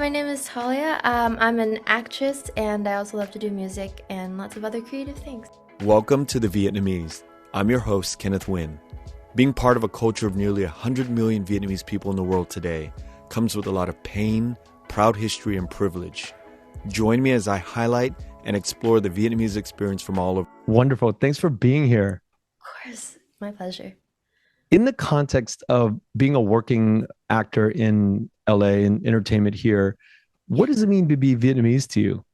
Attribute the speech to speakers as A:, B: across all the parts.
A: my name is Thalia. I'm an actress and I also love to do music and lots of other creative things.
B: Welcome to The Vietnamese. I'm your host, Kenneth Nguyen. Being part of a culture of nearly 100 million Vietnamese people in the world today comes with a lot of pain, proud history, and privilege. Join me as I highlight and explore the Vietnamese experience from all over.
C: Wonderful. Thanks for being here.
A: Of course, my pleasure.
C: In the context of being a working actor in LA and entertainment here, what does it mean to be Vietnamese to you?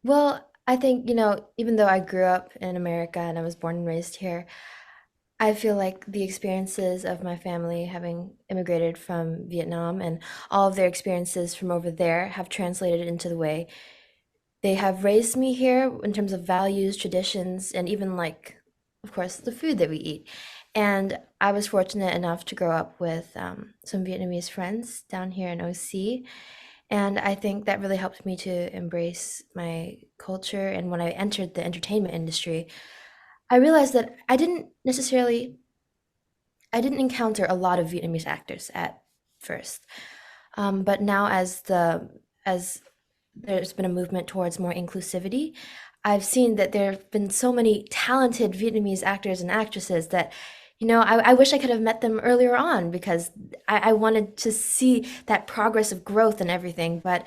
A: Well, I think, even though I grew up in America and I was born and raised here, I feel like the experiences of my family having immigrated from Vietnam and all of their experiences from over there have translated into the way they have raised me here in terms of values, traditions, and even of course, the food that we eat. And I was fortunate enough to grow up with some Vietnamese friends down here in OC. And I think that really helped me to embrace my culture. And when I entered the entertainment industry, I realized that I didn't encounter a lot of Vietnamese actors at first. But now as there's been a movement towards more inclusivity, I've seen that there have been so many talented Vietnamese actors and actresses that, I wish I could have met them earlier on because I wanted to see that progress of growth and everything. But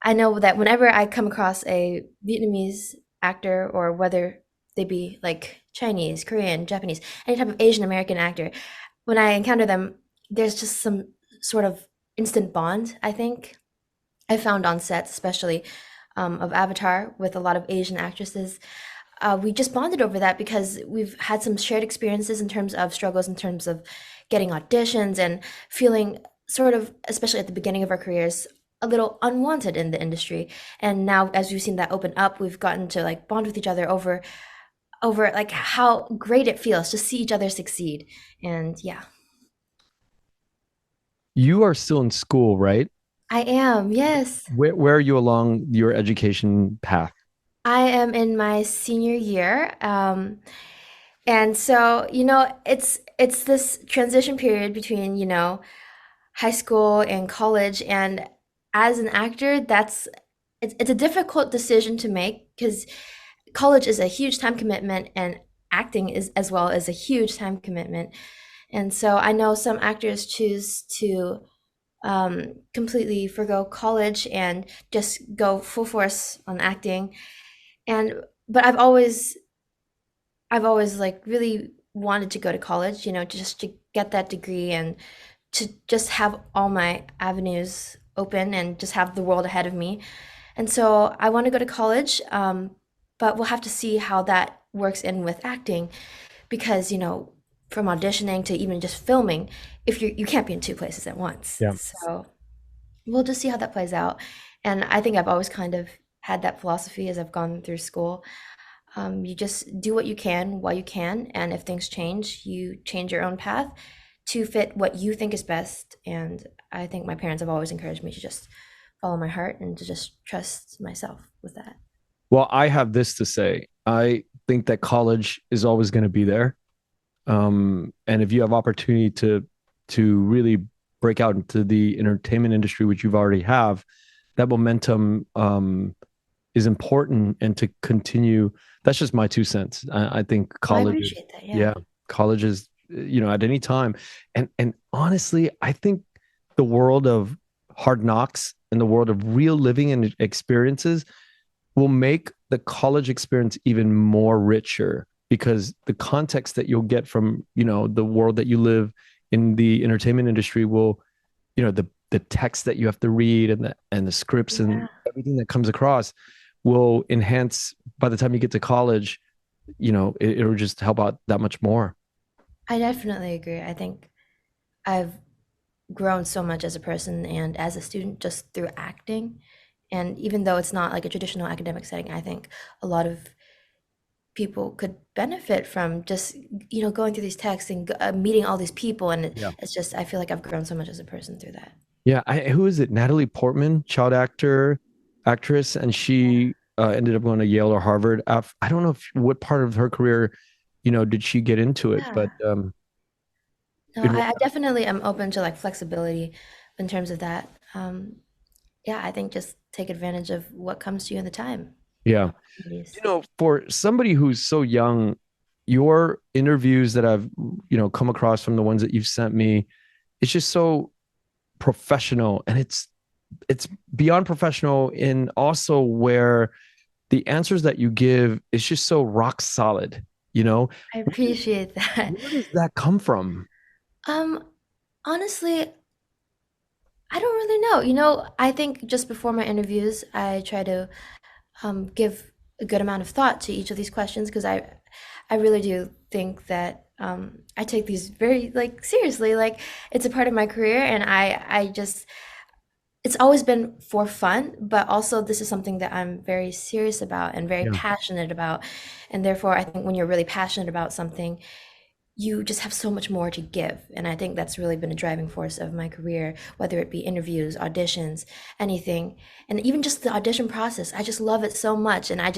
A: I know that whenever I come across a Vietnamese actor, or whether they be like Chinese, Korean, Japanese, any type of Asian American actor, when I encounter them, there's just some sort of instant bond, I think. I found on sets, especially of Avatar, with a lot of Asian actresses. We just bonded over that because we've had some shared experiences in terms of struggles, in terms of getting auditions and feeling sort of, especially at the beginning of our careers, a little unwanted in the industry. And now, as we've seen that open up, we've gotten to bond with each other over how great it feels to see each other succeed. And yeah.
C: You are still in school, right?
A: I am, yes.
C: Where are you along your education path?
A: I am in my senior year. And so, it's this transition period between, high school and college. And as an actor, it's a difficult decision to make because college is a huge time commitment and acting is as well as a huge time commitment. And so I know some actors choose to completely forgo college and just go full force on acting. But I've always really wanted to go to college, just to get that degree and to just have all my avenues open and just have the world ahead of me. And so I want to go to college, but we'll have to see how that works in with acting because, from auditioning to even just filming, if you can't be in two places at once.
C: Yeah.
A: So we'll just see how that plays out. And I think I've always kind of had that philosophy as I've gone through school. You just do what you can while you can, and if things change, you change your own path to fit what you think is best. And I think my parents have always encouraged me to just follow my heart and to just trust myself with that.
C: Well, I have this to say. I think that college is always going to be there. And if you have opportunity to really break out into the entertainment industry, which you've already have, that momentum is important, and to continue. That's just my 2 cents. I think college.
A: I appreciate that.
C: Yeah, college is at any time, and honestly, I think the world of hard knocks and the world of real living and experiences will make the college experience even more richer, because the context that you'll get from the world that you live in, the entertainment industry, will the text that you have to read and the scripts and everything that comes across will enhance. By the time you get to college, it'll just help out that much more.
A: I definitely agree. I think I've grown so much as a person and as a student just through acting. And even though it's not like a traditional academic setting, I think a lot of people could benefit from just, going through these texts and meeting all these people. And it's just, I feel like I've grown so much as a person through that.
C: Yeah. Who is it? Natalie Portman, child actress. And she ended up going to Yale or Harvard. I don't know what part of her career, did she get into it, but
A: No, I definitely am open to flexibility in terms of that. yeah, I think just take advantage of what comes to you in the time.
C: Yeah.
A: Opportunities.
C: For somebody who's so young, your interviews that I've, come across from the ones that you've sent me, it's just so professional, and it's beyond professional in also where the answers that you give is just so rock solid, you know?
A: I appreciate that.
C: Where does that come from?
A: Um, honestly, I don't really know. I think just before my interviews, I try to give a good amount of thought to each of these questions because I really do think that I take these very like seriously. Like it's a part of my career, and I just it's always been for fun, but also this is something that I'm very serious about and very
C: Yeah.
A: passionate about, and therefore I think when you're really passionate about something, you just have so much more to give. And I think that's really been a driving force of my career, whether it be interviews, auditions, anything. And even just the audition process. I just love it so much. And I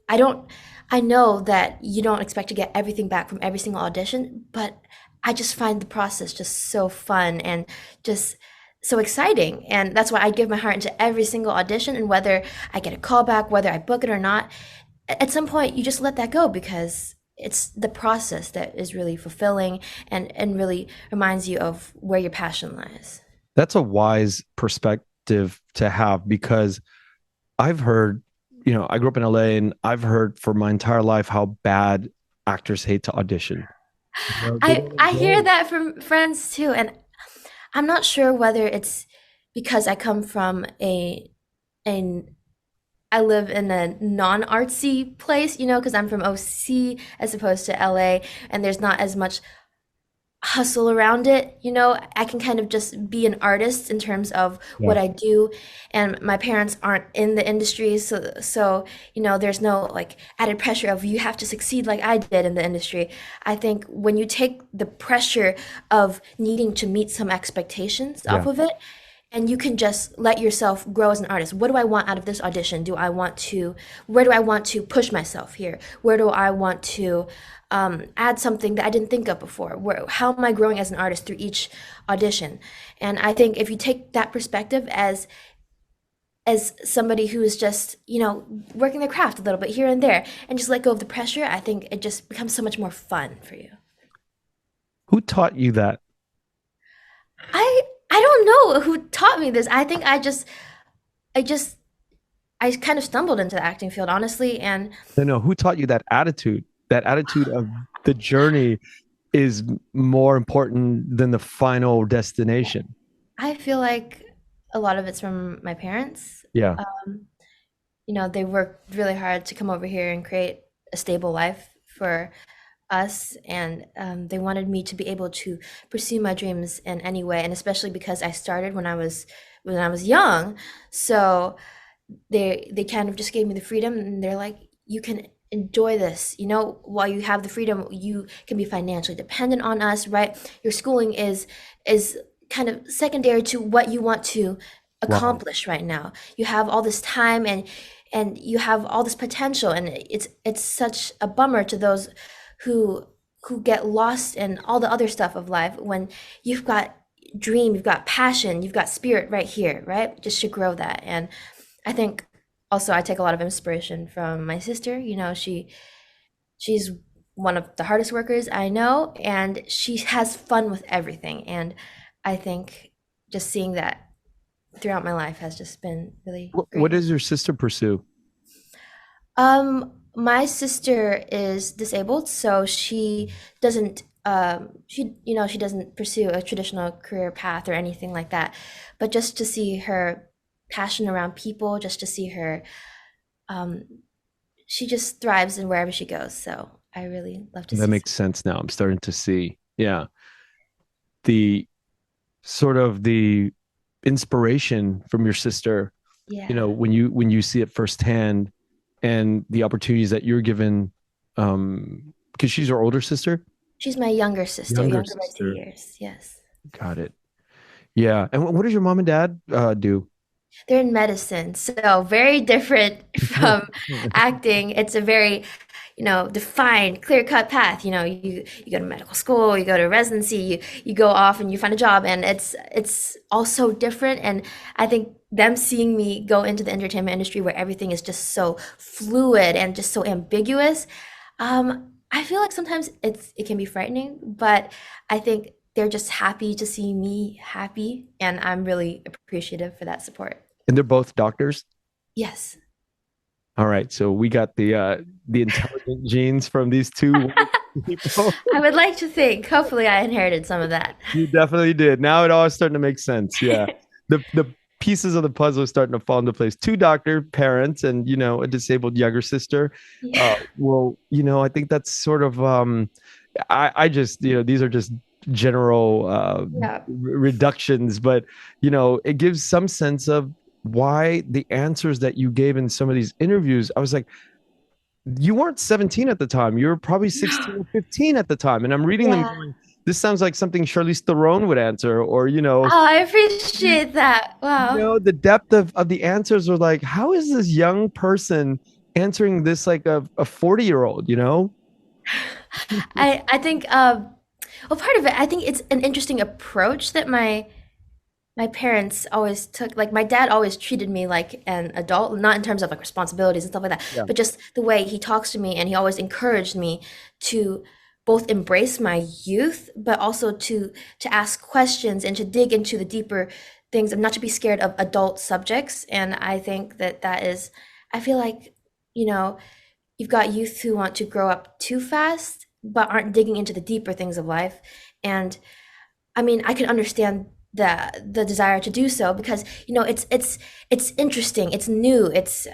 A: I don't I know that you don't expect to get everything back from every single audition, but I just find the process just so fun and just so exciting. And that's why I give my heart into every single audition, and whether I get a call back, whether I book it or not, at some point you just let that go because it's the process that is really fulfilling and really reminds you of where your passion lies.
C: That's a wise perspective to have, because I've heard, I grew up in LA, and I've heard for my entire life how bad actors hate to audition. They
A: I
C: don't
A: I
C: enjoy
A: hear
C: it.
A: that from friends too, and I'm not sure whether it's because I come from a I live in a non-artsy place, because I'm from OC as opposed to LA, and there's not as much hustle around it. I can kind of just be an artist in terms of
C: Yeah.
A: what I do, and my parents aren't in the industry, so there's no like added pressure of you have to succeed like I did in the industry. I think when you take the pressure of needing to meet some expectations
C: Yeah.
A: off of it, and you can just let yourself grow as an artist. What do I want out of this audition? Where do I want to push myself here? Where do I want to add something that I didn't think of before? How am I growing as an artist through each audition? And I think if you take that perspective as somebody who is just, working their craft a little bit here and there and just let go of the pressure, I think it just becomes so much more fun for you.
C: Who taught you that?
A: I don't know who taught me this. I think I just I kind of stumbled into the acting field, honestly, and
C: No, who taught you that attitude? That attitude of the journey is more important than the final destination.
A: I feel like a lot of it's from my parents.
C: Yeah.
A: Um, they worked really hard to come over here and create a stable life for us, and they wanted me to be able to pursue my dreams in any way, and especially because I started when I was young. So they kind of just gave me the freedom, and they're like, you can enjoy this, while you have the freedom, you can be financially dependent on us, right? Your schooling is kind of secondary to what you want to
C: Wow.
A: accomplish right now. You have all this time, and you have all this potential, and it's such a bummer to those who who get lost in all the other stuff of life when you've got dream, you've got passion, you've got spirit right here, right? Just to grow that. And I think also I take a lot of inspiration from my sister. She's one of the hardest workers I know, and she has fun with everything. And I think just seeing that throughout my life has just been really
C: What
A: great.
C: does your sister pursue?
A: My sister is disabled, so she doesn't pursue a traditional career path or anything like that. But just to see her passion around people, just to see her, um, she just thrives in wherever she goes. So I really love to
C: That
A: see.
C: makes sense now. I'm starting to see. Yeah. The sort of the inspiration from your sister,
A: Yeah,
C: when you see it firsthand, and the opportunities that you're given, because she's your older sister.
A: she's my younger sister,
C: Younger
A: younger by two
C: sister.
A: years. Yes.
C: Got it. Yeah. And what does your mom and dad do?
A: They're in medicine, so very different from acting. It's a very, defined, clear-cut path. You go to medical school, you go to residency, you go off and you find a job, and it's all so different. And I think them seeing me go into the entertainment industry where everything is just so fluid and just so ambiguous, I feel like sometimes it can be frightening, but I think they're just happy to see me happy, and I'm really appreciative for that support.
C: And they're both doctors.
A: Yes.
C: All right, so we got the intelligent genes from these two wonderful people.
A: I would like to think, hopefully, I inherited some of that.
C: You definitely did. Now it all is starting to make sense. Yeah, the pieces of the puzzle are starting to fall into place. Two doctor parents and a disabled younger sister.
A: Yeah.
C: Well, I think that's sort of I just these are just general
A: Yeah.
C: reductions, but it gives some sense of why the answers that you gave in some of these interviews. I was like, you weren't 17 at the time. You were probably 16 or 15 at the time. And I'm reading them
A: Yeah.
C: going, this sounds like something Charlize Theron would answer, or
A: Oh, I appreciate that. Wow.
C: the depth of the answers are like, how is this young person answering this like a 40-year-old,
A: I think well, part of it, I think it's an interesting approach that my parents always took. Like my dad always treated me like an adult, not in terms of like responsibilities and stuff like that,
C: Yeah.
A: but just the way he talks to me, and he always encouraged me to both embrace my youth, but also to ask questions and to dig into the deeper things and not to be scared of adult subjects. And I think that is, I feel like, you know, you've got youth who want to grow up too fast, but aren't digging into the deeper things of life. And I mean, I can understand the desire to do so because it's interesting, it's new, it's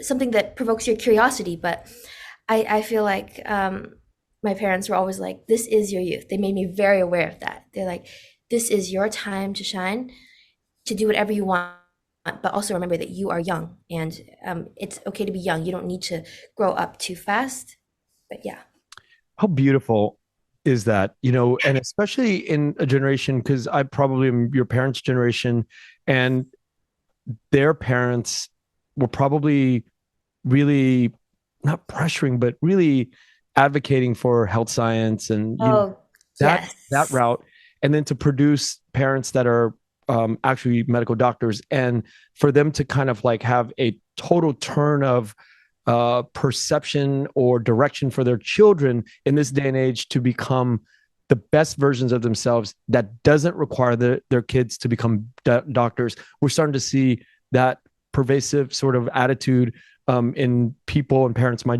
A: something that provokes your curiosity. But I feel like my parents were always like, "This is your youth." They made me very aware of that. They're like, "This is your time to shine, to do whatever you want, but also remember that you are young, and it's okay to be young. You don't need to grow up too fast." But yeah.
C: How beautiful is that, and especially in a generation, because I probably am your parents' generation, and their parents were probably really not pressuring, but really advocating for health science and
A: Oh,
C: that
A: yes.
C: route, and then to produce parents that are actually medical doctors, and for them to kind of like have a total turn of perception or direction for their children in this day and age to become the best versions of themselves that doesn't require their kids to become doctors. We're starting to see that pervasive sort of attitude in people and parents of my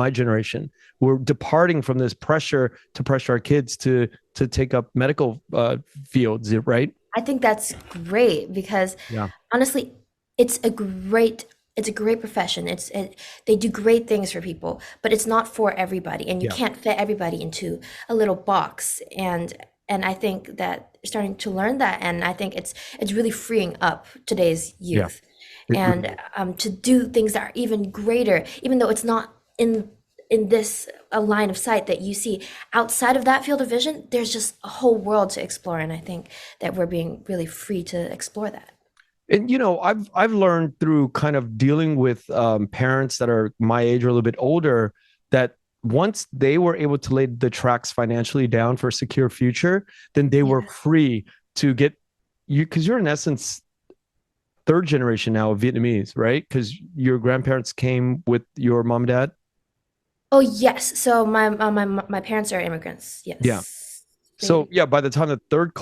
C: generation. We're departing from this pressure to pressure our kids to take up medical fields, right?
A: I think that's great because
C: Yeah.
A: honestly, it's a great profession. They do great things for people, but it's not for everybody, and you
C: Yeah.
A: can't fit everybody into a little box. And I think that you're starting to learn that, and I think it's really freeing up today's
C: Yeah.
A: youth,
C: It really
A: and to do things that are even greater, even though it's not in this a line of sight that you see outside of that field of vision. There's just a whole world to explore, and I think that we're being really free to explore that.
C: And I've learned through kind of dealing with parents that are my age or a little bit older that once they were able to lay the tracks financially down for a secure future, then they were
A: Yeah.
C: free to get you, because you're in essence third generation now of Vietnamese, right? Because your grandparents came with your mom and dad.
A: Oh yes. So my parents are immigrants.
C: Yeah.
A: Yes.
C: So
A: They
C: yeah, by the time the third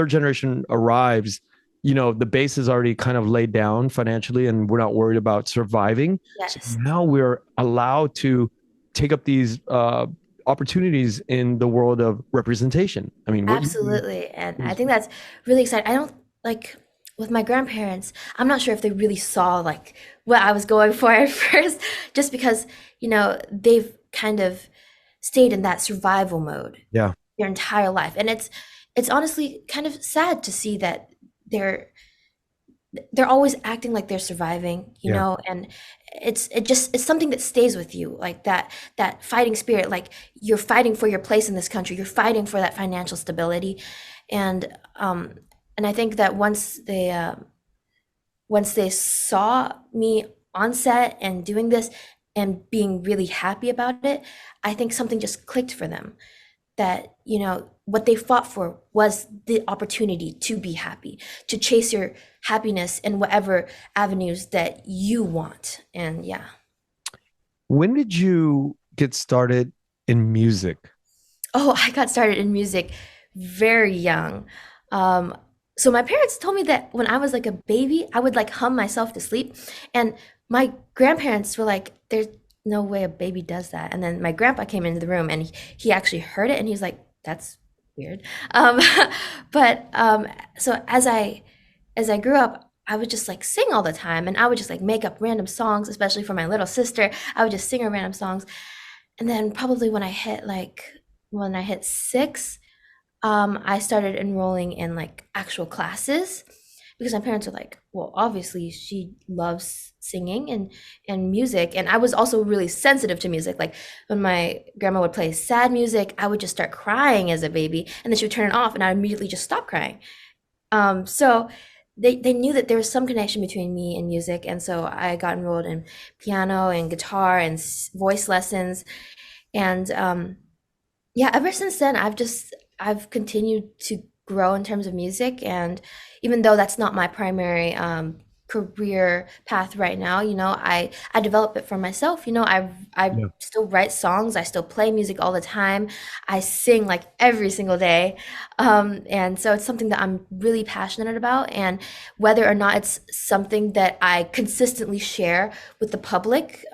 C: generation arrives, the base is already kind of laid down financially, and we're not worried about surviving. So
A: yes,
C: now we're allowed to take up these opportunities in the world of representation. I mean, what you do
A: absolutely. And I
C: is
A: think that's really exciting. I don't like with my grandparents, I'm not sure if they really saw like what I was going for at first, just because, they've kind of stayed in that survival mode
C: yeah,
A: their entire life. And it's honestly kind of sad to see that they're they're always acting like they're surviving,
C: yeah.
A: and it's something that stays with you, like that fighting spirit, like you're fighting for your place in this country, you're fighting for that financial stability. And um and I think that once they saw me on set and doing this and being really happy about it, I think something just clicked for them, that what they fought for was the opportunity to be happy, to chase your happiness in whatever avenues that you want. And yeah.
C: When did you get started in music?
A: Oh, I got started in music very young. Um, so my parents told me that when I was like a baby, I would like hum myself to sleep. And my grandparents were like, there's no way a baby does that. And then my grandpa came into the room and he actually heard it and he was like, that's weird. Um, but so as I grew up, I would just like sing all the time, and I would just like make up random songs, especially for my little sister. I would just sing her random songs. And then probably when I hit 6, I started enrolling in like actual classes because my parents were like, well, obviously she loves singing and music. And I was also really sensitive to music. Like when my grandma would play sad music, I would just start crying as a baby, and then she would turn it off and I would immediately just stop crying. So they knew that there was some connection between me and music. And so I got enrolled in piano and guitar and voice lessons. And yeah, ever since then, I've continued to grow in terms of music, and even though that's not my primary career path right now, I develop it for myself. I
C: Yeah.
A: still write songs, I still play music all the time, I sing like every single day, and so it's something that I'm really passionate about. And whether or not it's something that I consistently share with the public,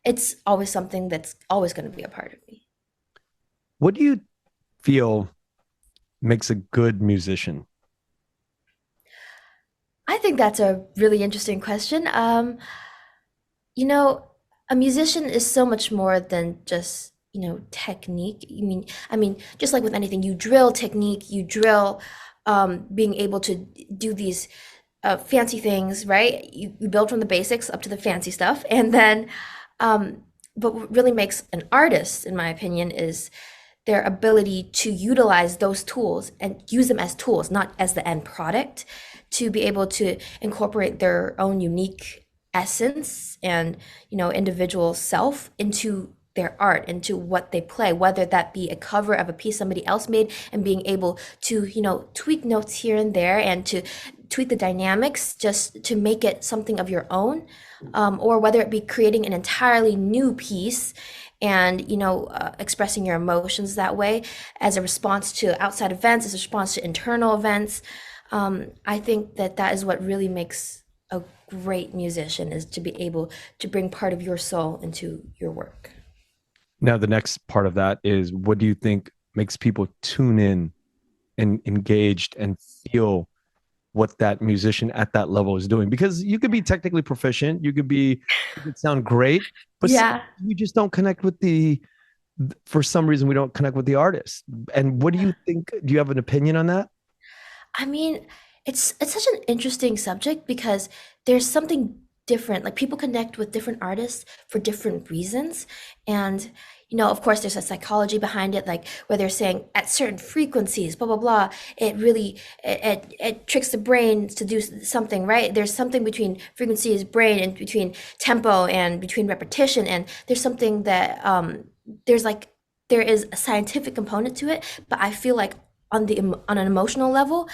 A: it's always something that's always going to be a part of me.
C: What do you feel makes a good musician?
A: I think that's a really interesting question. You know, a musician is so much more than just, technique. I mean, just like with anything, you drill technique, you drill being able to do these fancy things, right? You build from the basics up to the fancy stuff. And then, but what really makes an artist, in my opinion, is their ability to utilize those tools and use them as tools, not as the end product, to be able to incorporate their own unique essence and individual self into their art, into what they play, whether that be a cover of a piece somebody else made and being able to tweak notes here and there and to tweak the dynamics just to make it something of your own, or whether it be creating an entirely new piece and expressing your emotions that way as a response to outside events, as a response to internal events. I think that that is what really makes a great musician, is to be able to bring part of your soul into your work.
C: Now, the next part of that is, what do you think makes people tune in and engaged and feel what that musician at that level is doing? Because you could be technically proficient, you could sound great, but
A: Yeah.
C: you just don't connect with for some reason, we don't connect with the artist. And what do you think? Do you have an opinion on that?
A: I mean, it's such an interesting subject because there's something different. Like people connect with different artists for different reasons. And of course there's a psychology behind it, like where they're saying at certain frequencies, blah blah blah, it really it tricks the brain to do something, right? There's something between frequencies, brain, and between tempo and between repetition. And there's something that there's like there is a scientific component to it, but I feel like on an emotional level,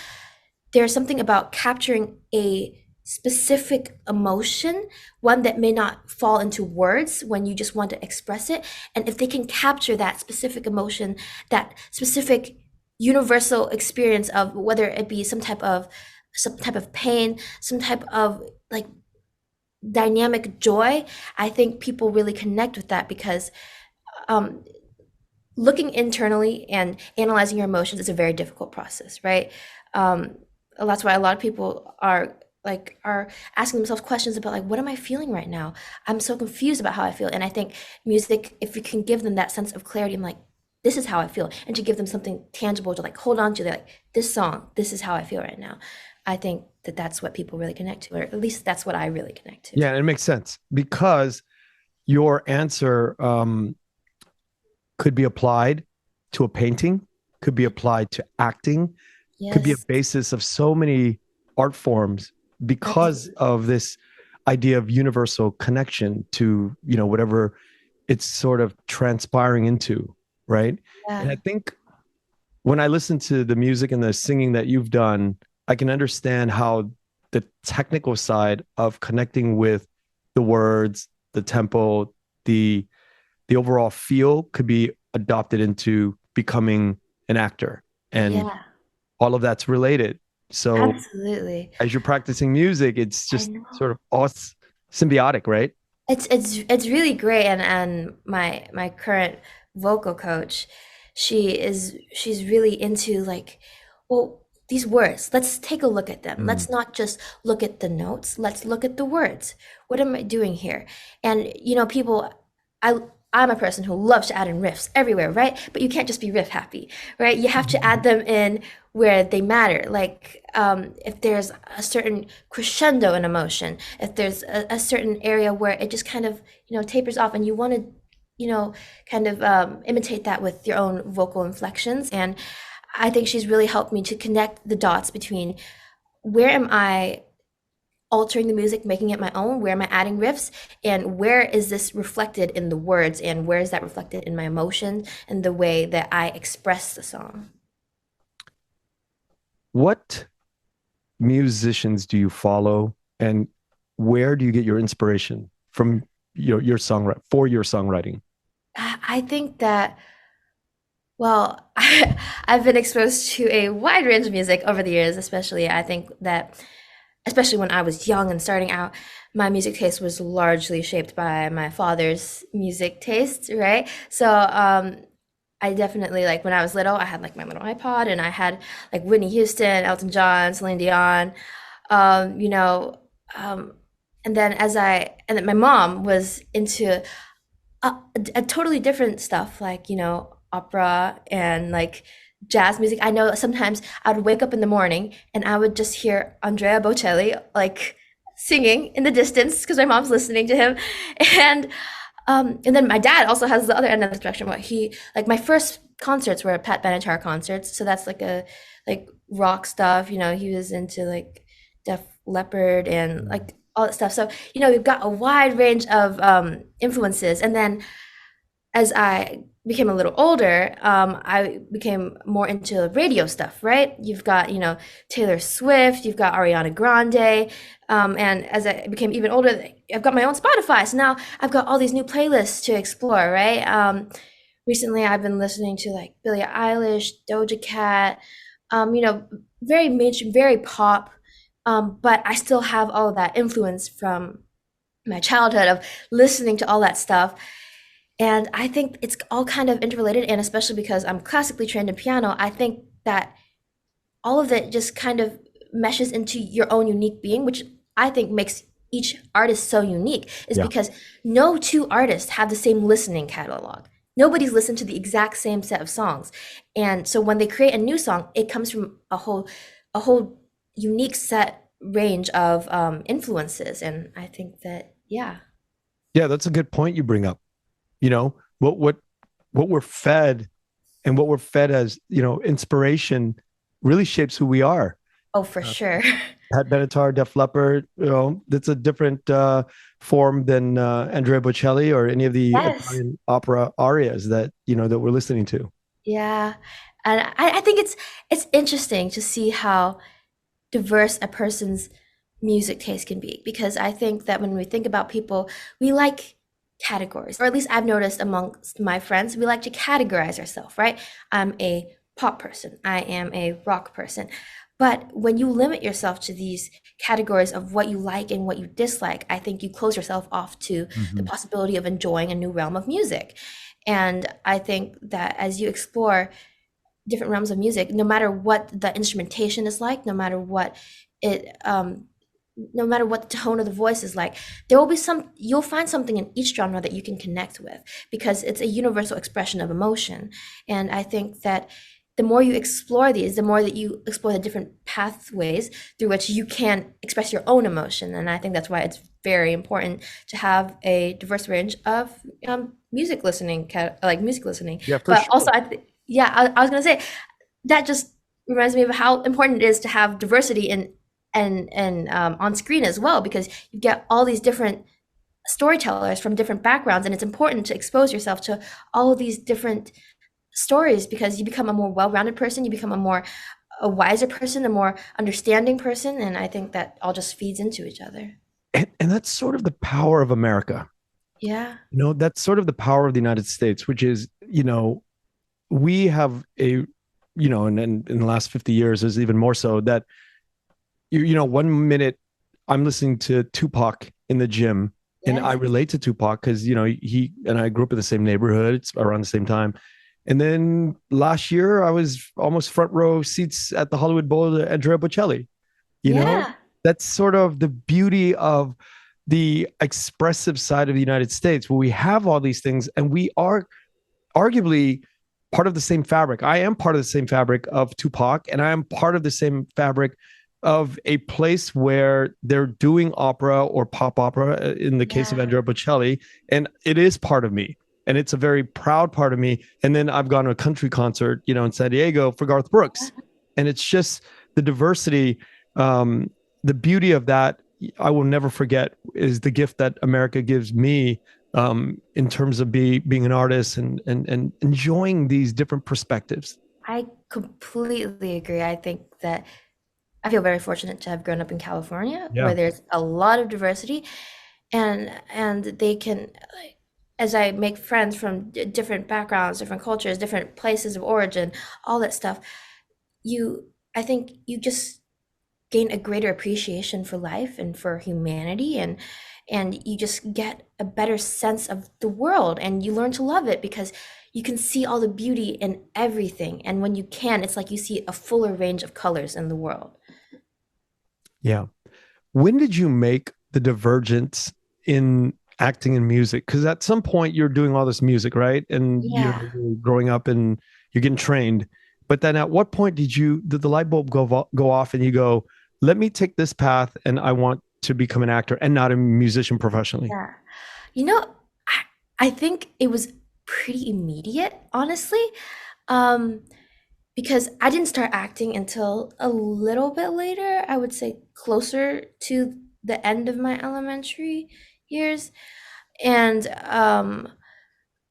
A: there's something about capturing a specific emotion, one that may not fall into words when you just want to express it. And if they can capture that specific emotion, that specific universal experience of whether it be some type of pain, some type of like dynamic joy, I think people really connect with that because um, looking internally and analyzing your emotions is a very difficult process, right? Um, that's why a lot of people are asking themselves questions about like, what am I feeling right now? I'm so confused about how I feel. And I think music, if you can give them that sense of clarity, I'm like, this is how I feel, and to give them something tangible to like hold on to, they're like, this song, this is how I feel right now. I think that that's what people really connect to, or at least that's what I really connect to.
C: Yeah, it makes sense because your answer could be applied to a painting, could be applied to acting, could be a
A: Yes,
C: basis of so many art forms because
A: absolutely.
C: of this idea of universal connection to, whatever it's sort of transpiring into, right? And I
A: Yeah.
C: think when I listen to the music and the singing that you've done, I can understand how the technical side of connecting with the words, the tempo, the the overall feel could be adopted into becoming an actor. And
A: Yeah.
C: all of that's related. So
A: Absolutely.
C: as you're practicing music, it's
A: I
C: just
A: know.
C: sort of all symbiotic, right?
A: It's really great, and my current vocal coach, she's really into like, well, these words, let's take a look at them.
C: Mm.
A: Let's not just look at the notes, let's look at the words. What am I doing here? And people, I I'm a person who loves to add in riffs everywhere, right? But you can't just be riff happy, right? You have to add them in where they matter. Like if there's a certain crescendo in emotion, if there's a certain area where it just kind of tapers off, and you want to kind of imitate that with your own vocal inflections. And I think she's really helped me to connect the dots between where am I altering the music, making it my own, where am I adding riffs, and where is this reflected in the words, and where is that reflected in my emotions and the way that I express the song.
C: What musicians do you follow, and where do you get your inspiration from, your songwriting?
A: I think that, well, I've been exposed to a wide range of music over the years, especially. I think that, especially when I was young and starting out, my music taste was largely shaped by my father's music taste, right? So, I definitely, like, when I was little, I had like my little iPod, and I had like Whitney Houston, Elton John, Celine Dion, um, you know, um, and then and then my mom was into a totally different stuff, like opera and like jazz music. I know sometimes I would wake up in the morning and I would just hear Andrea Bocelli like singing in the distance because my mom's listening to him. And then my dad also has the other end of the spectrum. What he like my first concerts were Pat Benatar concerts, so that's like a like rock stuff. He was into like Def Leppard and like all that stuff. So we've got a wide range of influences. And then as I became a little older, I became more into radio stuff, right? You've got, Taylor Swift, you've got Ariana Grande. And as I became even older, I've got my own Spotify. So now I've got all these new playlists to explore, right? Recently, I've been listening to like Billie Eilish, Doja Cat, very mainstream, very pop. But I still have all of that influence from my childhood of listening to all that stuff. And I think it's all kind of interrelated. And especially because I'm classically trained in piano, I think that all of it just kind of meshes into your own unique being, which I think makes each artist so unique, is
C: Yeah.
A: because no two artists have the same listening catalog. Nobody's listened to the exact same set of songs. And so when they create a new song, it comes from a whole unique set range of influences. And I think that, yeah.
C: Yeah, that's a good point you bring up. What we're fed, and what we're fed as, inspiration really shapes who we are.
A: Oh, for
C: Uh,
A: sure.
C: Pat Benatar, Def Leppard, that's a different form than Andrea Bocelli or any of the
A: Yes.
C: Italian opera arias that we're listening to.
A: Yeah. And I think it's interesting to see how diverse a person's music taste can be, because I think that when we think about people, we like categories, or at least I've noticed amongst my friends, we like to categorize ourselves, right? I'm a pop person, I am a rock person. But when you limit yourself to these categories of what you like and what you dislike, I think you close yourself off to the
C: Mhm.
A: possibility of enjoying a new realm of music. And I think that as you explore different realms of music, no matter what the instrumentation is like, it no matter what the tone of the voice is like, you'll find something in each genre that you can connect with, because it's a universal expression of emotion. And I think that the more you explore these, the more that you explore the different pathways through which you can express your own emotion. And I think that's why it's very important to have a diverse range of music listening.
C: Yeah, for
A: But also,
C: sure.
A: yeah, I was gonna say that just reminds me of how important it is to have diversity in and on screen as well, because you get all these different storytellers from different backgrounds, and it's important to expose yourself to all of these different stories because you become a more well-rounded person, you become a wiser person, a more understanding person, and I think that all just feeds into each other.
C: And that's sort of the power of America.
A: Yeah.
C: That's sort of the power of the United States, which is, we have and in the last 50 years, is even more so that, 1 minute I'm listening to Tupac in the gym, and I
A: Yes.
C: relate to Tupac because, he and I grew up in the same neighborhood. It's around the same time. And then last year, I was almost front row seats at the Hollywood Bowl to Andrea Bocelli. You know,
A: Yeah.
C: that's sort of the beauty of the expressive side of the United States, where we have all these things and we are arguably part of the same fabric. I am part of the same fabric of Tupac, and I am part of the same fabric of a place where they're doing opera or pop opera in the case of
A: Yeah.
C: Andrea Bocelli, and it is part of me. And it's a very proud part of me. And then I've gone to a country concert, in San Diego for Garth Brooks. And it's just the diversity, um, the beauty of that. I will never forget is the gift that America gives me, in terms of being an artist and enjoying these different perspectives.
A: I completely agree. I think that I feel very fortunate to have grown up in California
C: Yeah.
A: where there's a lot of diversity, and they can, like, as I make friends from different backgrounds, different cultures, different places of origin, all that stuff, you I think you just gain a greater appreciation for life and for humanity, and you just get a better sense of the world, and you learn to love it because you can see all the beauty in everything, and when you can, it's like you see a fuller range of colors in the world.
C: Yeah. When did you make the divergence in acting and music? Because at some point you're doing all this music, right? And
A: Yeah.
C: you're growing up and you're getting trained. But then at what point did the light bulb go off and you go, let me take this path and I want to become an actor and not a musician professionally?
A: Yeah. You know, I think it was pretty immediate, honestly. Um, because I didn't start acting until a little bit later, I would say closer to the end of my elementary years. And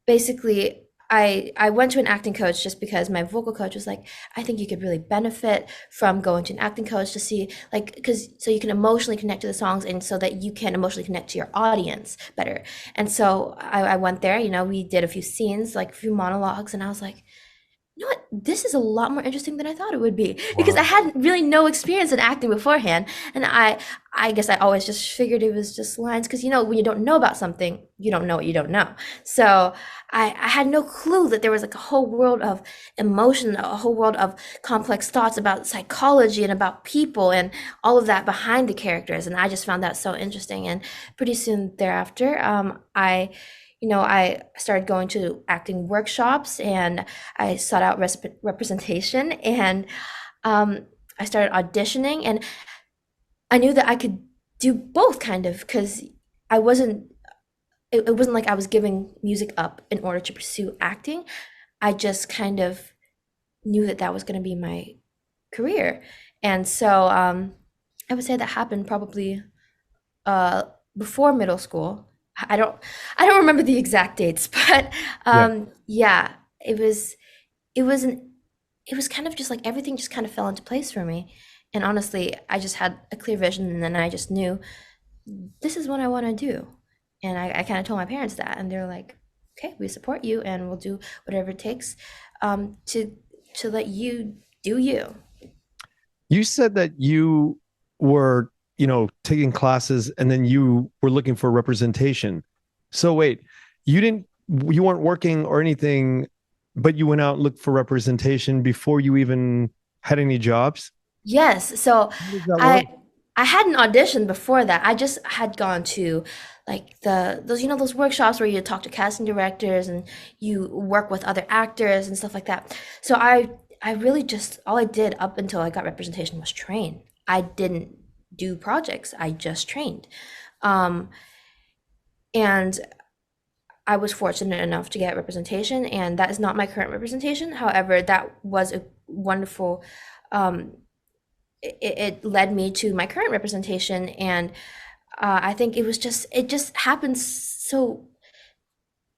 A: basically I went to an acting coach just because my vocal coach was like, I think you could really benefit from going to an acting coach to see, like, because so you can emotionally connect to the songs and so that you can emotionally connect to your audience better. And so I went there, we did a few scenes, like a few monologues, and I was like, you know what? This is a lot more interesting than I thought it would be because I
C: Wow.
A: had really no experience in acting beforehand, and I guess I always just figured it was just lines because when you don't know about something, you don't know what you don't know. So I had no clue that there was like a whole world of emotion, a whole world of complex thoughts about psychology and about people and all of that behind the characters, and I just found that so interesting. And pretty soon thereafter, I started going to acting workshops and I sought out representation, and um, I started auditioning, and I knew that I could do both kind of because I wasn't it wasn't like I was giving music up in order to pursue acting. I just kind of knew that that was going to be my career. And so I would say that happened probably uh, before middle school. I don't I don't remember the exact dates, but
C: Yeah.
A: yeah, it was an it was kind of just like everything just kind of fell into place for me. And honestly, I just had a clear vision, and then I just knew this is what I want to do. And I kind of told my parents that, and they're like, okay, we support you and we'll do whatever it takes to let you do you.
C: You said that you were, taking classes and then you were looking for representation. So wait, you weren't working or anything, but you went out and looked for representation before you even had any jobs?
A: Yes. So
C: How does that
A: I
C: work?
A: I hadn't auditioned before that. I just had gone to like those workshops where you talk to casting directors and you work with other actors and stuff like that. So I really just all I did up until I got representation was train. I didn't do projects. I just trained. Um, and I was fortunate enough to get representation, and that is not my current representation. However, that was a wonderful um, it led me to my current representation. And I think it just happened so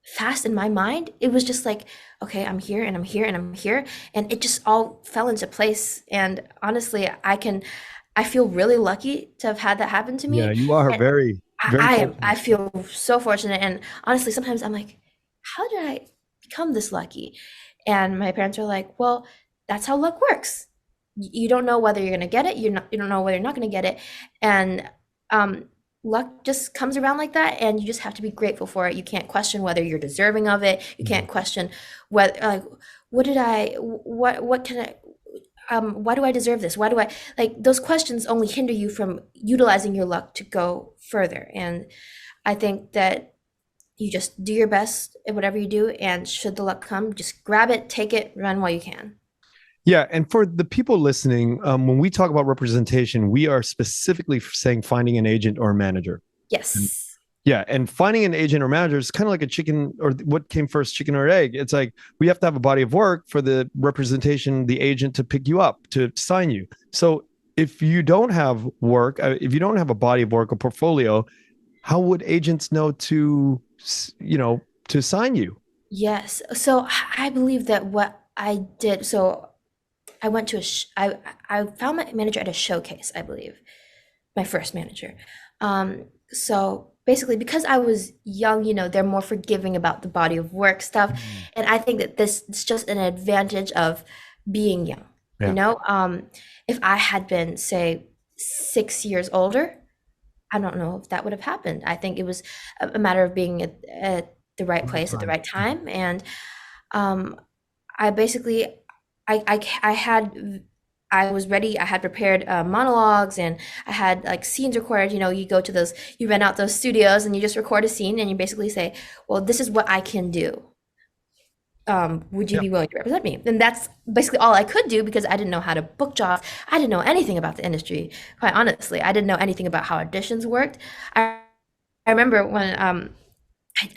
A: fast in my mind. It was just like, okay, I'm here and I'm here and I'm here, and it just all fell into place. And honestly, I feel really lucky to have had that happen to
C: Yeah,
A: me.
C: you are
A: And
C: very, very
A: I
C: fortunate.
A: feel so fortunate. And honestly, sometimes I'm like, how did I become this lucky? And my parents are like, well, that's how luck works. You don't know whether you're gonna get it. You don't know whether you're not gonna get it. And um, luck just comes around like that, and you just have to be grateful for it. You can't question whether you're deserving of it. You
C: Mhm.
A: can't question whether, like, what can I, why do I deserve this? Why do I, like, those questions only hinder you from utilizing your luck to go further. And I think that you just do your best at whatever you do, and should the luck come, just grab it, take it, run while you can.
C: Yeah, and for the people listening, when we talk about representation, we are specifically saying finding an agent or a manager.
A: Yes.
C: Yeah, and finding an agent or manager is kind of like a chicken or what came first, chicken or egg. It's like we have to have a body of work for the representation, the agent to pick you up, to sign you. So if you don't have work, if you don't have a body of work, a portfolio, how would agents know to, to sign you?
A: Yes. So I believe that what I did, so I went to I found my manager at a showcase, I believe, my first manager. So basically, because I was young, they're more forgiving about the body of work stuff,
C: Mhm.
A: and I think that this is just an advantage of being young. You
C: Yeah.
A: know, if I had been, say, 6 years older, I don't know if that would have happened. I think it was a matter of being at the right
C: Right
A: place at the
C: time.
A: right time. And um, I basically, I had, I was ready. I had prepared monologues, and I had like scenes recorded. You go to those, you rent out those studios, and you just record a scene, and you basically say, well, this is what I can do. Would you
C: Yeah.
A: be willing to represent me? And that's basically all I could do, because I didn't know how to book jobs. I didn't know anything about the industry, quite honestly. I didn't know anything about how auditions worked. I remember when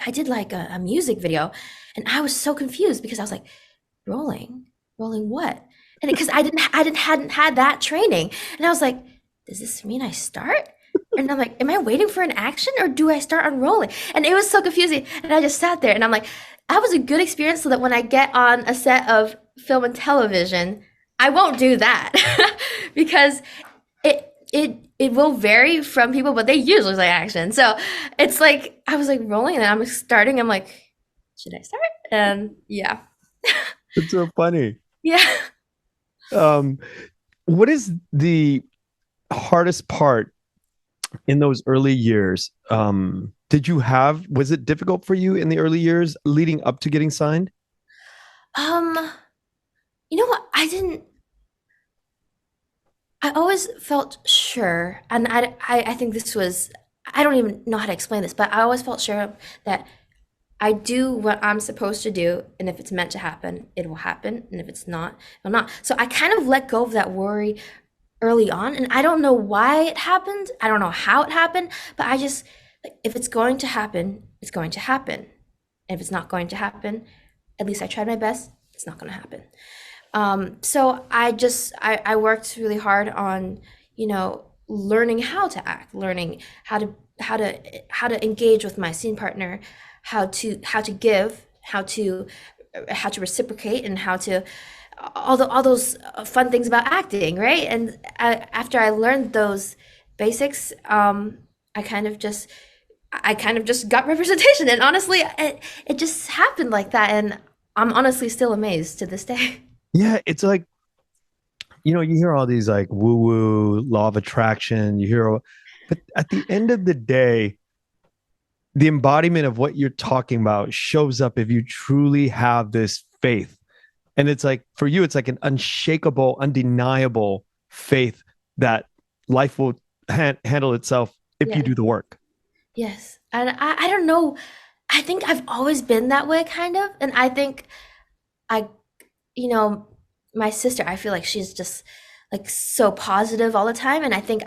A: I did like a music video, and I was so confused because I was like, rolling, rolling what? And because I didn't hadn't had that training, and I was like, does this mean I start? And I'm like, am I waiting for an action, or do I start on rolling? And it was so confusing. And I just sat there, and I'm like, that was a good experience, so that when I get on a set of film and television, I won't do that because it will vary from people, but they usually say action. So it's like I was like rolling, and I'm starting. I'm like, should I start? And yeah,
C: It's so funny.
A: yeah.
C: Um, what is the hardest part in those early years? Was it difficult for you in the early years leading up to getting signed?
A: Um, you know what? I always felt sure, and I think this was, I don't even know how to explain this, but I always felt sure that I do what I'm supposed to do, and if it's meant to happen, it will happen, and if it's not, it will not. So I kind of let go of that worry early on, and I don't know why it happened. I don't know how it happened, but I just, like, if it's going to happen, it's going to happen. And if it's not going to happen, at least I tried my best. It's not going to happen. So I worked really hard on, learning how to act, learning how to engage with my scene partner, how to give, how to reciprocate, and how to all those fun things about acting, right? And after I learned those basics, I kind of just got representation, and honestly, it just happened like that, and I'm honestly still amazed to this day.
C: Yeah, it's like, you hear all these like woo woo law of attraction, but at the end of the day, the embodiment of what you're talking about shows up if you truly have this faith. And it's like for you, it's like an unshakable, undeniable faith that life will handle itself if you
A: Yes,
C: do the work.
A: yes. And I don't know. I think I've always been that way, kind of. And I think I, you know, my sister, I feel like she's just like so positive all the time. And I think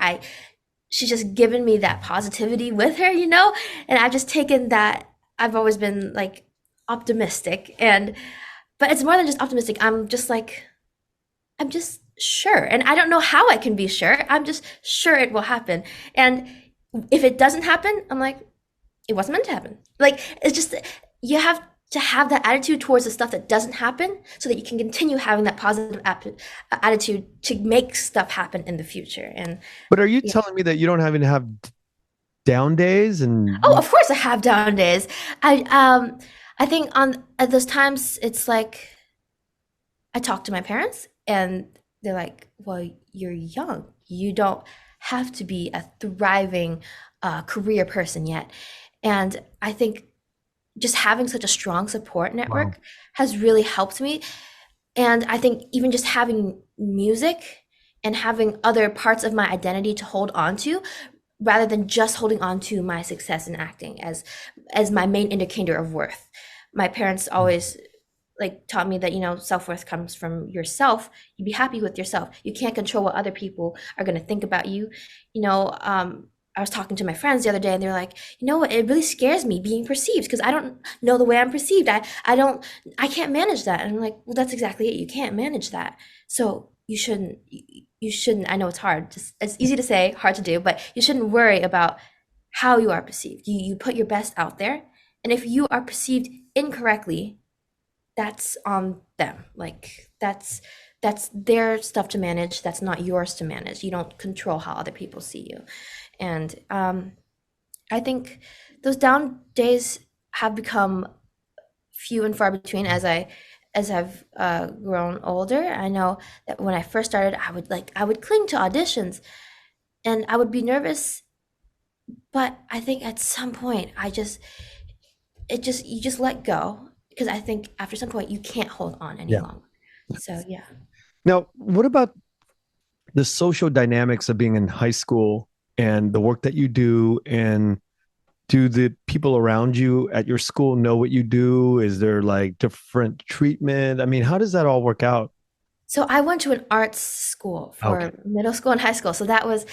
A: she's just given me that positivity with her. And I've just taken that. I've always been like optimistic. But it's more than just optimistic. I'm just sure. And I don't know how I can be sure. I'm just sure it will happen. And if it doesn't happen, I'm like, it wasn't meant to happen. Like, it's just, you have to have that attitude towards the stuff that doesn't happen so that you can continue having that positive attitude to make stuff happen in the future. And
C: But are you
A: yeah.
C: telling me that you don't even have down days and
A: Oh, of course I have down days. I think on at those times it's like I talk to my parents and they're like, "Well, you're young. You don't have to be a thriving career person yet." And I think just having such a strong support
C: wow.
A: network has really helped me. And I think even just having music and having other parts of my identity to hold on to rather than just holding on to my success in acting as my main indicator of worth. My parents always like taught me that, you know, self-worth comes from yourself. You be happy with yourself. You can't control what other people are going to think about you. You know, I was talking to my friends the other day and they're like, you know what, it really scares me being perceived because I don't know the way I'm perceived. I can't manage that. And I'm like, well, that's exactly it. You can't manage that. So you shouldn't, I know it's hard. Just it's easy to say, hard to do, but you shouldn't worry about how you are perceived. You put your best out there. And if you are perceived incorrectly, that's on them. Like that's their stuff to manage. That's not yours to manage. You don't control how other people see you. And I think those down days have become few and far between as I've grown older. I know that when I first started, I would cling to auditions and I would be nervous, but I think at some point you just let go because I think after some point you can't hold on any
C: Yeah.
A: longer. So yeah.
C: Now, what about the social dynamics of being in high school and the work that you do? And do the people around you at your school know what you do? Is there like different treatment? I mean, how does that all work out?
A: So I went to an arts school
C: Okay.
A: for middle school and high school. So I was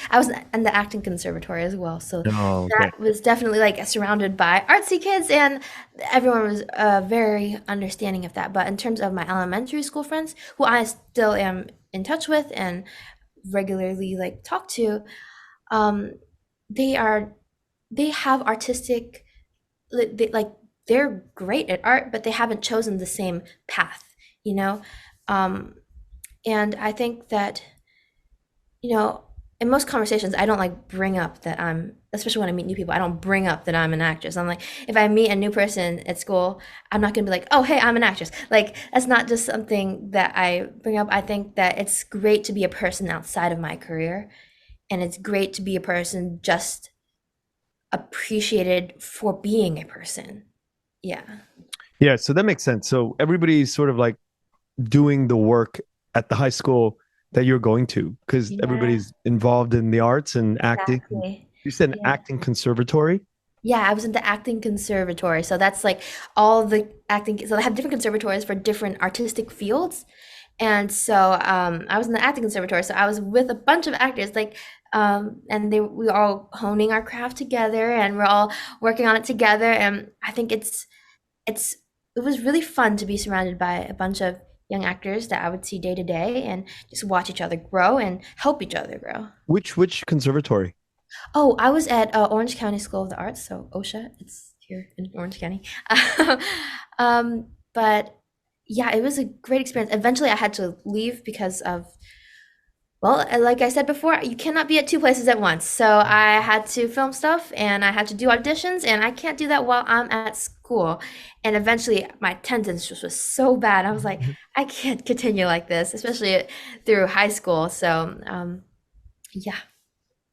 A: in the acting conservatory as well. So
C: Oh, okay.
A: that was definitely like surrounded by artsy kids, and everyone was very understanding of that. But in terms of my elementary school friends, who I still am in touch with and regularly like talk to, um, they are they have artistic like they're great at art, but they haven't chosen the same path, you know. Um, and I think that, you know, in most conversations, I don't like bring up that especially when I meet new people, I don't bring up that I'm an actress. I'm like, if I meet a new person at school, I'm not gonna be like, oh, hey, I'm an actress. Like, that's not just something that I bring up. I think that it's great to be a person outside of my career, and it's great to be a person just appreciated for being a person. Yeah.
C: Yeah, so that makes sense. So everybody's sort of like doing the work at the high school that you're going to because
A: Yeah,
C: everybody's involved in the arts and acting.
A: exactly.
C: You said an
A: Yeah.
C: acting conservatory?
A: Yeah, I was in the acting conservatory. So that's like all the acting. So they have different conservatories for different artistic fields. And so I was in the acting conservatory. So I was with a bunch of actors, like, and we were all honing our craft together, and we're all working on it together. And I think it's it was really fun to be surrounded by a bunch of young actors that I would see day to day and just watch each other grow and help each other grow.
C: Which conservatory?
A: Oh, I was at Orange County School of the Arts, so OSHA. It's here in Orange County. But yeah, it was a great experience. Eventually, I had to leave because of, well, like I said before, you cannot be at two places at once. So I had to film stuff and I had to do auditions, and I can't do that while I'm at school. And eventually, my attendance just was so bad. I was like, I can't continue like this, especially through high school. So yeah.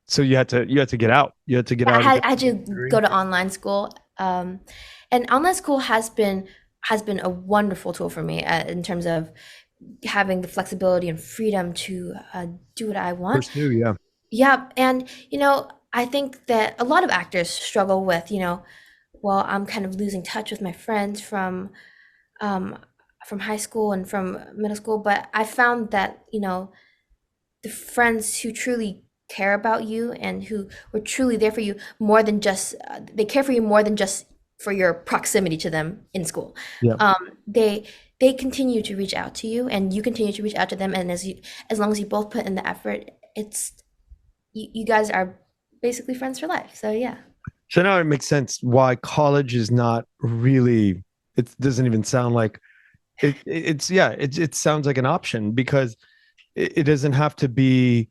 C: So you had to get out. You had to get
A: I
C: out and
A: had
C: get
A: I had
C: your
A: to
C: degree.
A: go to online school, and online school has been a wonderful tool for me in terms of having the flexibility and freedom to do what I want.
C: Pursue, yeah.
A: Yeah, and you know, I think that a lot of actors struggle with, you know, well, I'm kind of losing touch with my friends um, from high school and from middle school, but I found that, you know, the friends who truly care about you and who were truly there for you more than just they care for you more than just for your proximity to them in school.
C: Yeah.
A: They continue to reach out to you, and you continue to reach out to them. And as long as you both put in the effort, you guys are basically friends for life. So yeah.
C: So now it makes sense why college is not really, it doesn't even sound like it sounds like an option, because it doesn't have to be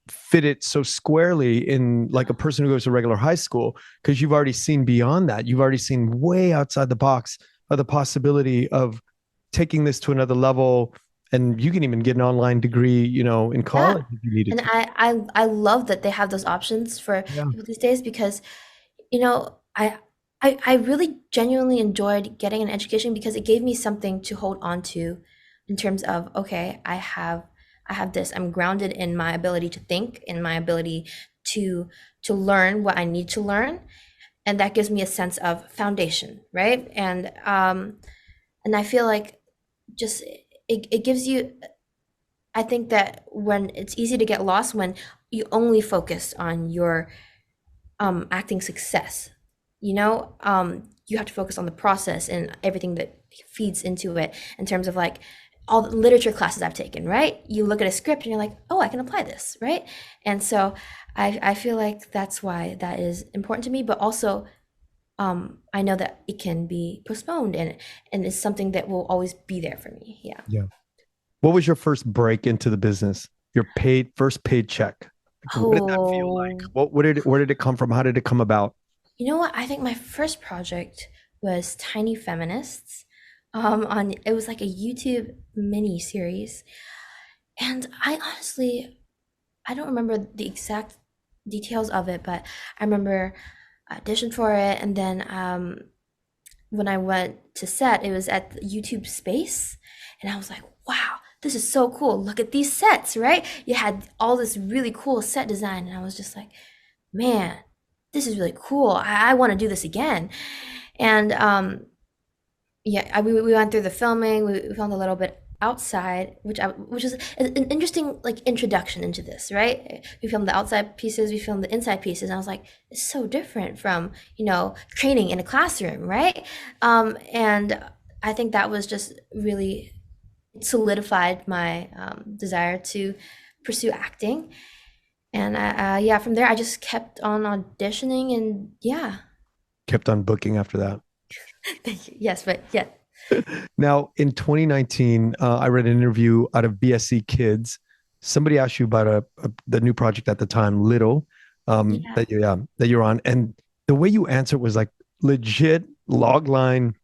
C: fitted so squarely in like a person who goes to regular high school, because you've already seen beyond that. You've already seen way outside the box of the possibility of taking this to another level. And you can even get an online degree, in
A: Yeah.
C: college if you needed
A: And
C: to.
A: I love that they have those options for
C: Yeah.
A: people these days, because you know, I really genuinely enjoyed getting an education because it gave me something to hold on to in terms of, okay, I have this. I'm grounded in my ability to think, in my ability to learn what I need to learn. And that gives me a sense of foundation, right? And I feel like just it gives you, I think that when it's easy to get lost when you only focus on your acting success, you have to focus on the process and everything that feeds into it in terms of like all the literature classes I've taken, right? You look at a script and you're like, oh, I can apply this, right? And so I feel like that's why that is important to me, but also I know that it can be postponed, and it's something that will always be there for me. Yeah.
C: Yeah. What was your first break into the business? Your first paid check? Like, what did that feel like?
A: Oh,
C: Where did it come from? How did it come about?
A: you know what? I think my first project was Tiny Feminists. On it was like a YouTube mini series, and I don't remember the exact details of it, but I remember I auditioned for it, and then when I went to set, it was at the YouTube space, and I was like, wow, this is so cool. Look at these sets, right? You had all this really cool set design, and I was just like, man, this is really cool. I want to do this again. And yeah, we went through the filming. We filmed a little bit outside, which is an interesting like introduction into this, right? We filmed the outside pieces, we filmed the inside pieces, and I was like, it's so different from training in a classroom, right? And I think that was just really solidified my desire to pursue acting. And yeah, from there I just kept on auditioning, and yeah.
C: Kept on booking after that.
A: Thank you. Yes, but yeah.
C: Now, in 2019, I read an interview out of BSC Kids. Somebody asked you about the new project at the time, Little,
A: Yeah.
C: that you're on, and the way you answered was like legit log line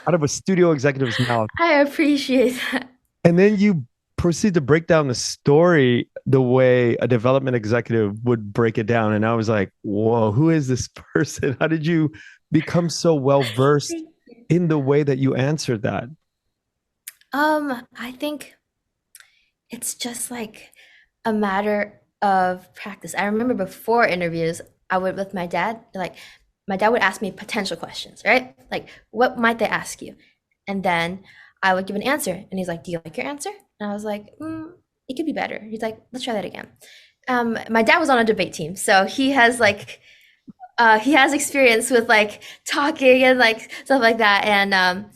C: out of a studio executive's mouth,
A: I appreciate that.
C: and then you proceed to break down the story the way a development executive would break it down, and I was like, "Whoa, who is this person? How did you become so well versed
A: Thank you.
C: in the way that you answered that?"
A: I think it's just like a matter of practice. I remember before interviews, I would with my dad, like my dad would ask me potential questions, right? Like, what might they ask you? And then I would give an answer, and he's like, "Do you like your answer?" And I was like, "It could be better." He's like, "Let's try that again." My dad was on a debate team, so he has experience with like talking and like stuff like that. And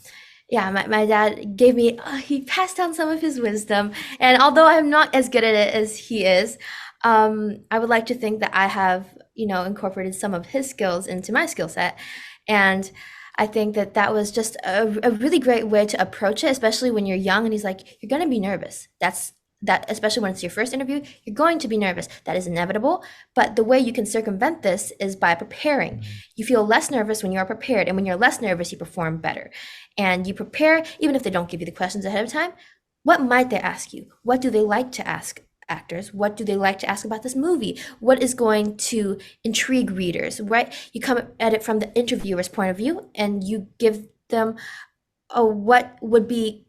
A: yeah, my dad gave me, he passed down some of his wisdom. And although I'm not as good at it as he is, I would like to think that I have, incorporated some of his skills into my skill set. And I think that that was just a really great way to approach it, especially when you're young. And he's like, you're going to be nervous. That, especially when it's your first interview, you're going to be nervous. That is inevitable. But the way you can circumvent this is by preparing. You feel less nervous when you are prepared. And when you're less nervous, you perform better. And you prepare, even if they don't give you the questions ahead of time, what might they ask you? What do they like to ask actors? What do they like to ask about this movie? What is going to intrigue readers, right? You come at it from the interviewer's point of view, and you give them what would be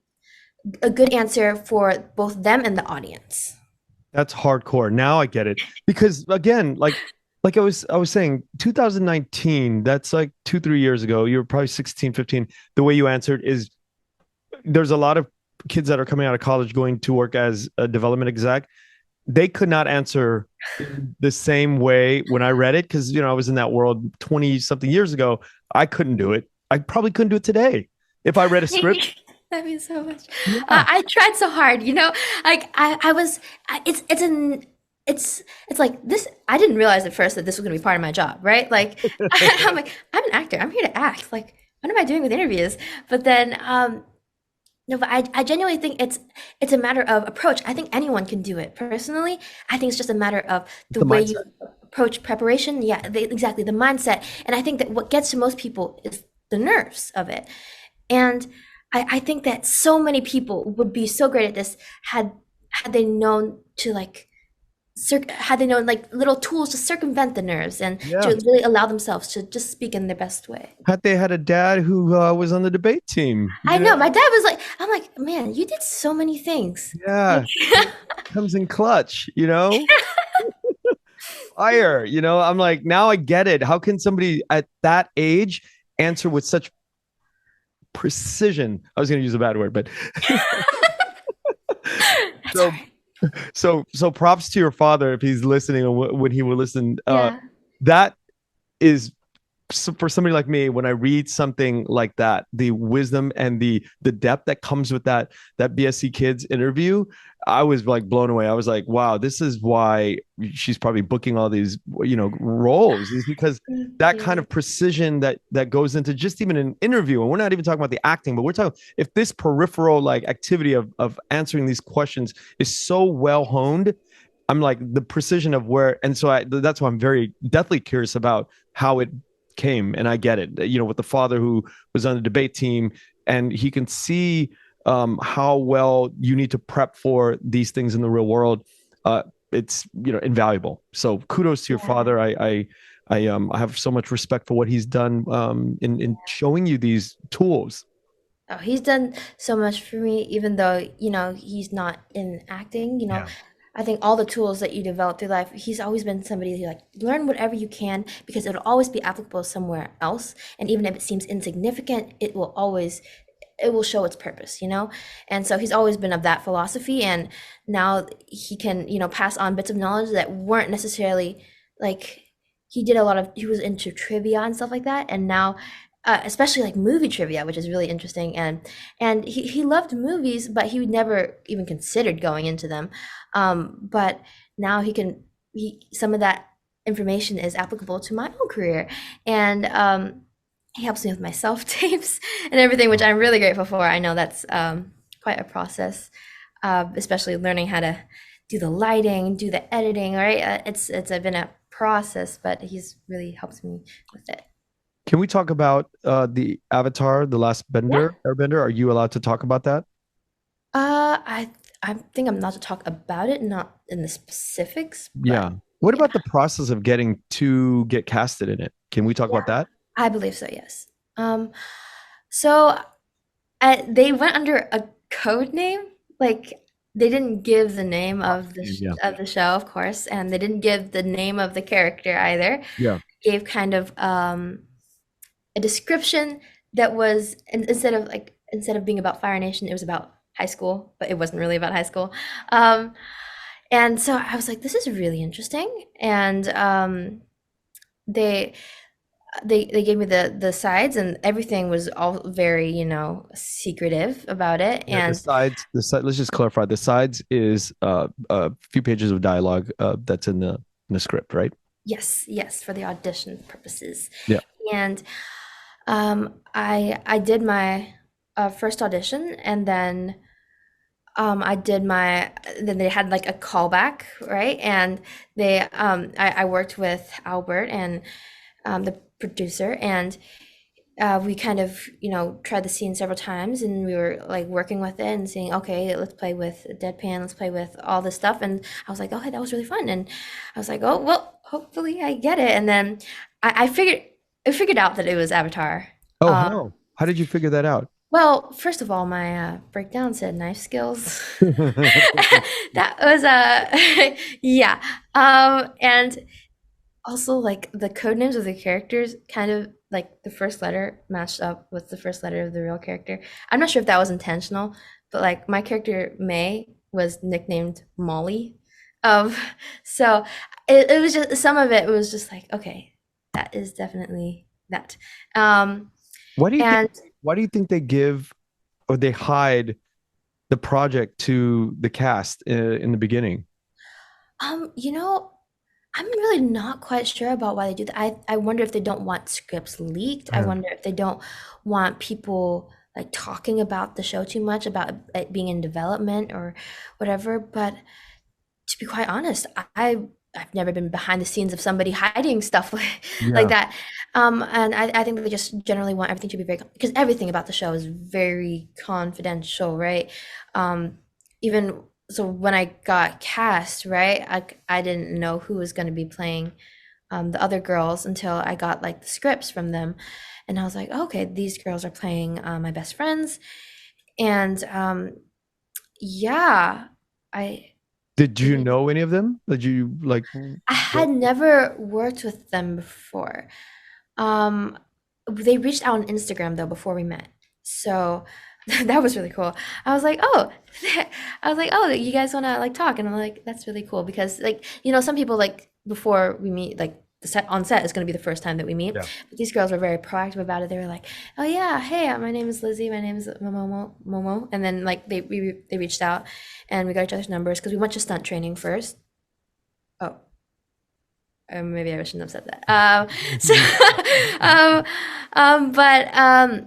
A: a good answer for both them and the audience.
C: That's hardcore. Now I get it. Because again, like I was saying, 2019, that's like 2, 3 years ago. You were probably 16, 15. The way you answered is there's a lot of kids that are coming out of college going to work as a development exec. they could not answer in the same way when I read it because I was in that world 20 something years ago. I couldn't do it. I probably couldn't do it today if I read a script.
A: That means so much.
C: Yeah.
A: I tried so hard, like I was, it's like this. I didn't realize at first that this was going to be part of my job, right? Like, I'm like, I'm an actor. I'm here to act. Like, what am I doing with interviews? But then, no, but I genuinely think it's a matter of approach. I think anyone can do it. Personally, I think it's just a matter of the
C: The
A: way you
C: mindset.
A: approach preparation. Yeah, exactly, the mindset. And I think that what gets to most people is the nerves of it. And I think that so many people would be so great at this had they known to like had they known like little tools to circumvent the nerves and to
C: Yeah.
A: really allow themselves to just speak in their best way.
C: Had they had a dad who was on the debate team,
A: I know my dad was like, I'm like, man, you did so many things. Like,
C: Yeah. Comes in clutch. Fire. I'm like, now I get it. How can somebody at that age answer with such precision? I was going to use a bad word, but
A: that's all
C: so
A: right.
C: so props to your father if he's listening and when he will listen.
A: Yeah.
C: That is for somebody like me, when I read something like that, the wisdom and the depth that comes with that BSC Kids interview, I was like blown away. I was like, wow, this is why she's probably booking all these roles, is because
A: Thank
C: that kind
A: you.
C: of precision that goes into just even an interview. And we're not even talking about the acting, but we're talking if this peripheral like activity of answering these questions is so well honed. I'm like the precision of where, and so that's why I'm very deathly curious about how it came. And I get it, with the father who was on the debate team, and he can see how well you need to prep for these things in the real world. It's invaluable. So kudos to your
A: Yeah.
C: father. I have so much respect for what he's done in showing you these tools.
A: Oh, he's done so much for me, even though, he's not in acting,
C: Yeah.
A: I think all the tools that you develop through life, he's always been somebody who like learn whatever you can because it'll always be applicable somewhere else. And even if it seems insignificant, it will show its purpose. And so he's always been of that philosophy. And now he can, pass on bits of knowledge that weren't necessarily like he was into trivia and stuff like that. And now, especially like movie trivia, which is really interesting. And he loved movies, but he never even considered going into them. But now some of that information is applicable to my own career. And he helps me with my self tapes and everything, which I'm really grateful for. I know that's quite a process, especially learning how to do the lighting, do the editing. Right, it's been a process, but he's really helped me with it.
C: Can we talk about the Avatar, the Last
A: Yeah.
C: Bender, Airbender? Are you allowed to talk about that?
A: I think I'm not to talk about it, not in the specifics, but
C: Yeah. What
A: yeah,
C: about the process of getting to get casted in it? Can we talk
A: yeah,
C: about that?
A: I believe so. Yes. So they went under a code name. Like they didn't give the name of
C: Yeah.
A: the show, of course, and they didn't give the name of the character either.
C: Yeah.
A: Gave kind of a description that was instead of being about Fire Nation, it was about high school, but it wasn't really about high school. Um, and so I was like, this is really interesting. And they they gave me the sides, and everything was all very secretive about it.
C: Yeah. The
A: And
C: sides, let's just clarify. The sides is a few pages of dialogue that's in the script, right?
A: yes, yes, for the audition purposes.
C: Yeah.
A: And I did my first audition, and then I did my then they had like a callback, right? And I worked with Albert and the producer, and we kind of tried the scene several times, and we were like working with it and saying, okay, let's play with deadpan, let's play with all this stuff. And I was like, okay, that was really fun. And I was like, oh well, hopefully I get it. And then I figured out that it was Avatar.
C: Oh,
A: um,
C: how did you figure that out?
A: well, first of all, my breakdown said knife skills. That was yeah. And also like the code names of the characters kind of like the first letter matched up with the first letter of the real character. I'm not sure if that was intentional, but like my character May was nicknamed Molly. Um, so it was just some of it was just like, okay, that is definitely that. Um,
C: Why do you think?
A: and
C: Why do you think they give or they hide the project to the cast in the beginning?
A: you know, I'm really not quite sure about why they do that. I wonder if they don't want scripts leaked. I
C: Yeah.
A: wonder if they don't want people like talking about the show too much, about it being in development or whatever. But to be quite honest, I've never been behind the scenes of somebody hiding stuff like
C: Yeah.
A: that. And I think they just generally want everything to be very, because everything about the show is very confidential, right? Even so, when I got cast, right, I didn't know who was going to be playing the other girls until I got like the scripts from them, and I was like, okay, these girls are playing my best friends, and yeah, I.
C: Did you know any of them? Did you like?
A: I had never worked with them before. Um, they reached out on Instagram though before we met. So that was really cool. I was like, oh, I was like, oh, you guys want to like talk? And I'm like, that's really cool because like, some people like before we meet, like the set on set is going to be the first time that we meet.
C: Yeah.
A: But these girls were very proactive about it. They were like, oh yeah, hey, my name is Lizzie. My name is Momo. And then like they reached out and we got each other's numbers because we went to stunt training first. Oh, maybe I shouldn't have said that. So, but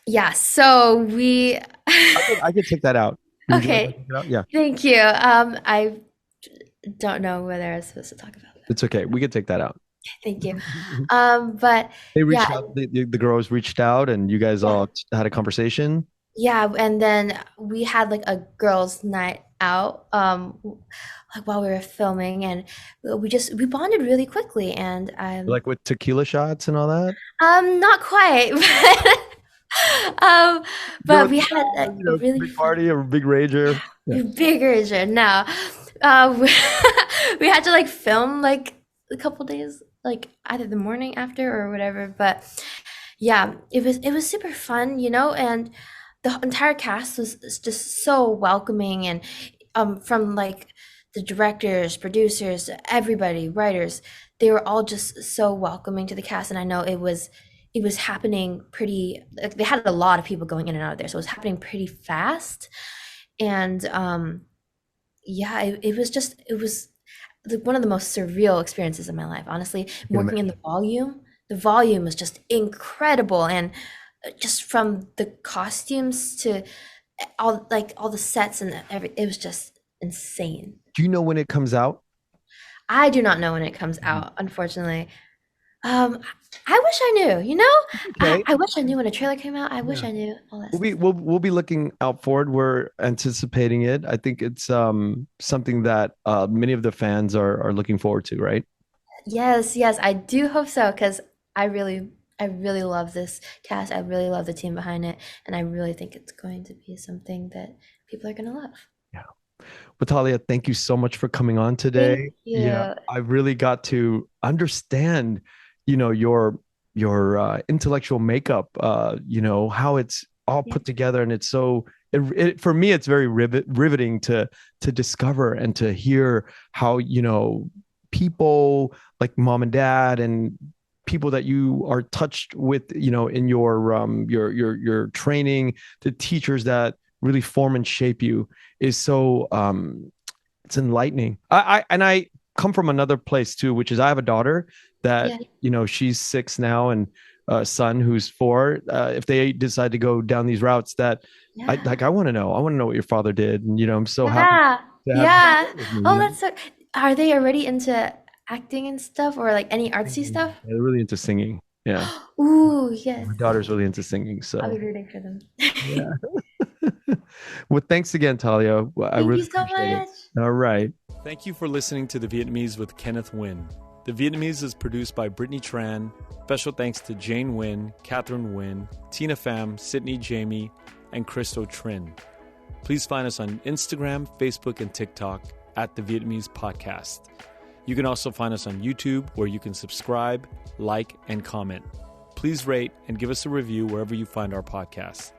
A: yeah. So we.
C: I could take that out. Would you like to
A: Okay.
C: take it out? Yeah,
A: Thank you. I don't know whether I was supposed to talk about that.
C: it's okay. We could take that out.
A: Thank you. But
C: They
A: yeah,
C: reached out. The girls reached out, and you guys
A: yeah,
C: all had a conversation.
A: yeah. And then we had like a girls' night out, like while we were filming, and we bonded really quickly, and
C: Like with tequila shots and all that.
A: not quite, um,
C: There
A: but
C: was,
A: we had like a really
C: big
A: fun,
C: party or big rager. Yeah.
A: bigger version. No, we had to like film like a couple days, like either the morning after or whatever. But yeah, it was super fun, and the entire cast was just so welcoming, and from like the directors, producers, everybody, writers, they were all just so welcoming to the cast, and I know it was happening pretty. Like, they had a lot of people going in and out of there, so it was happening pretty fast, and yeah, it was one of the most surreal experiences of my life, honestly.
C: Can
A: Working in
C: imagine.
A: the volume was just incredible, and just from the costumes to all the sets and it was just insane.
C: Do you know when it comes out?
A: I do not know when it comes
C: Mhm.
A: out, unfortunately. Um, I wish I knew, you know?
C: Okay.
A: I wish I knew when a trailer came out. I wish
C: Yeah.
A: I knew all that
C: We'll be
A: stuff.
C: we'll be looking out for it. We're anticipating it. I think it's something that many of the fans are looking forward to, right?
A: Yes, yes, I do hope so because I really love this cast. I really love the team behind it, and I really think it's going to be something that people are going to love.
C: Yeah. But Talia, thank you so much for coming on
A: Thank
C: today. Yeah,
A: you.
C: I really got to understand, your intellectual makeup, how it's all
A: Yeah.
C: put together, and it's so for me, it's very riveting to discover and to hear how, people like mom and dad and people that you are touched with, in your training, the teachers that really form and shape you is so it's enlightening. I come from another place too, which is I have a daughter that
A: Yeah.
C: she's 6 now, and a son who's 4. If they decide to go down these routes, that
A: Yeah.
C: I want to know. I want to know what your father did, and I'm so happy
A: Yeah.
C: to have you
A: Yeah.
C: share with me.
A: Oh, that's so. Are they already into acting and stuff or like any artsy stuff?
C: They're really into singing. Yeah,
A: Ooh, yes.
C: my daughter's really into singing.
A: I'll be
C: So
A: rooting for them.
C: yeah. Well, thanks again, Talia. I
A: Thank
C: really
A: you so
C: appreciate it.
A: much.
C: All right.
B: Thank you for listening to The Vietnamese with Kenneth Nguyen. The Vietnamese is produced by Brittany Tran. Special thanks to Jane Nguyen, Catherine Nguyen, Tina Pham, Sydney Jamie, and Christo Trin. Please find us on Instagram, Facebook, and TikTok at The Vietnamese Podcast. You can also find us on YouTube, where you can subscribe, like, and comment. Please rate and give us a review wherever you find our podcasts.